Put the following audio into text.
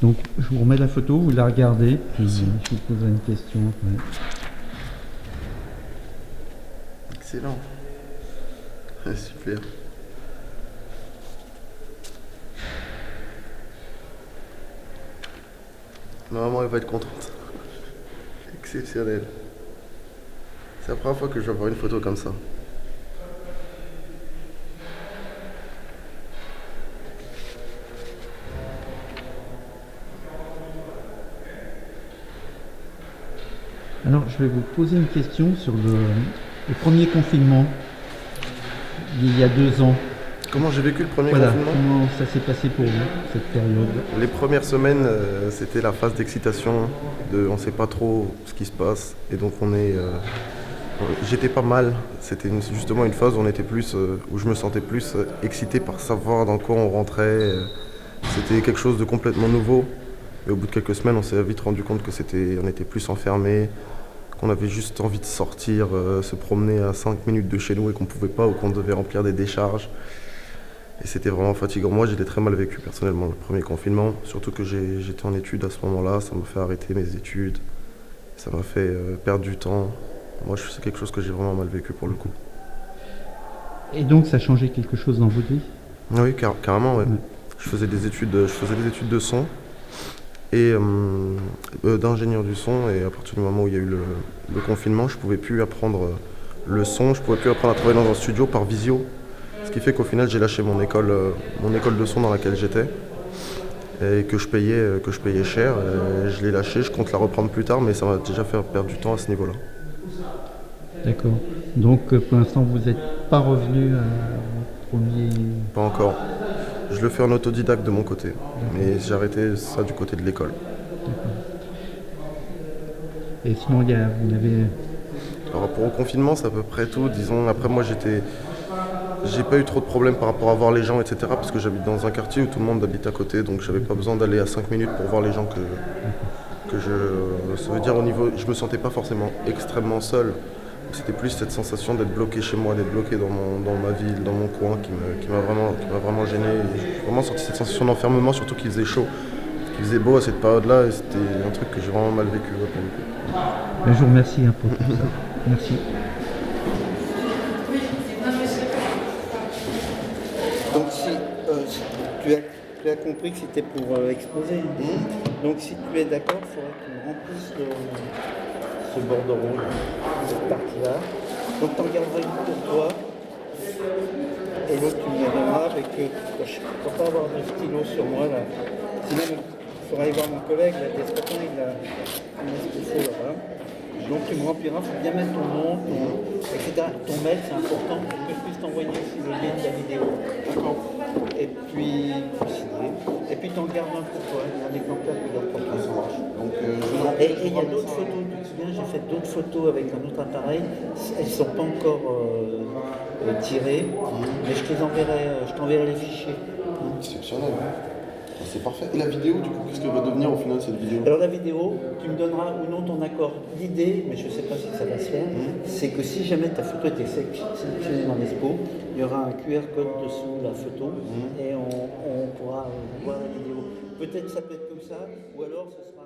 Donc je vous remets la photo, vous la regardez, puis je vous poserai une question après. Excellent. Super. Ma maman elle va être contente. Exceptionnel. C'est la première fois que je vais voir une photo comme ça. Alors je vais vous poser une question sur le premier confinement, il y a 2 ans. Comment j'ai vécu le premier Voilà, confinement? comment ça s'est passé pour vous, cette période? Les premières semaines, c'était la phase d'excitation, on sait pas trop ce qui se passe, et donc j'étais pas mal. C'était justement une phase où où je me sentais plus excité par savoir dans quoi on rentrait. C'était quelque chose de complètement nouveau. Et au bout de quelques semaines, on s'est vite rendu compte on était plus enfermés, qu'on avait juste envie de sortir, se promener à 5 minutes de chez nous et qu'on pouvait pas ou qu'on devait remplir des décharges. Et c'était vraiment fatigant. Moi, j'ai très mal vécu personnellement le premier confinement, surtout que j'étais en études à ce moment-là, ça m'a fait arrêter mes études, ça m'a fait perdre du temps. Moi, c'est quelque chose que j'ai vraiment mal vécu pour le coup. Et donc ça a changé quelque chose dans votre vie? Oui, carrément, ouais. Ouais. Je faisais des études de son et d'ingénieur du son, et à partir du moment où il y a eu le confinement, je pouvais plus apprendre le son, je pouvais plus apprendre à travailler dans un studio par visio. Ce qui fait qu'au final, j'ai lâché mon école de son dans laquelle j'étais et que je payais cher. Je l'ai lâché, je compte la reprendre plus tard, mais ça m'a déjà fait perdre du temps à ce niveau-là. D'accord. Donc pour l'instant vous n'êtes pas revenu à votre premier... Pas encore. Je le fais en autodidacte de mon côté, mais j'ai arrêté ça du côté de l'école. Et sinon vous avez... Par rapport au confinement, c'est à peu près tout. Disons, après moi j'ai pas eu trop de problèmes par rapport à voir les gens, etc. Parce que j'habite dans un quartier où tout le monde habite à côté, donc j'avais pas besoin d'aller à 5 minutes pour voir les gens ça veut dire au niveau, je me sentais pas forcément extrêmement seul. C'était plus cette sensation d'être bloqué chez moi, d'être bloqué dans ma ville, dans mon coin, qui m'a vraiment gêné. Et j'ai vraiment senti cette sensation d'enfermement, surtout qu'il faisait chaud, qu'il faisait beau à cette période-là, et c'était un truc que j'ai vraiment mal vécu. Ouais, pour le coup. Je vous remercie pour tout ça. Merci. Donc si tu as compris que c'était pour exposer. Donc si tu es d'accord, il faudrait qu'on remplisse ce bordereau, cette partie-là. Donc tu en garderas une pour toi. Et l'autre tu me la donneras avec... je ne peux pas avoir de stylo sur moi là. Sinon il faudra aller voir mon collègue, là, Despotin, il a ce qu'il faut là-bas. Donc tu me rempliras, il faut bien mettre ton nom, etc. Ton mail, c'est important pour que je puisse t'envoyer aussi le lien de la vidéo. D'accord. Et puis, et puis t'en gardes un pour toi, un exemplaire que tu dois prendre. Ça marche. Donc, et il y a d'autres photos, tu te souviens, j'ai fait d'autres photos avec un autre appareil. Elles ne sont pas encore tirées, mais je t'enverrai les fichiers. Exceptionnel. C'est parfait. Et la vidéo, du coup, qu'est-ce qu'elle va devenir au final cette vidéo? Alors la vidéo, tu me donneras ou non ton accord. L'idée, mais je ne sais pas si ça va se faire, c'est que si jamais ta photo était sélectionnée dans l'Expo, il y aura un QR code dessous la photo et on pourra voir la vidéo. Peut-être ça peut être comme ça, ou alors ce sera...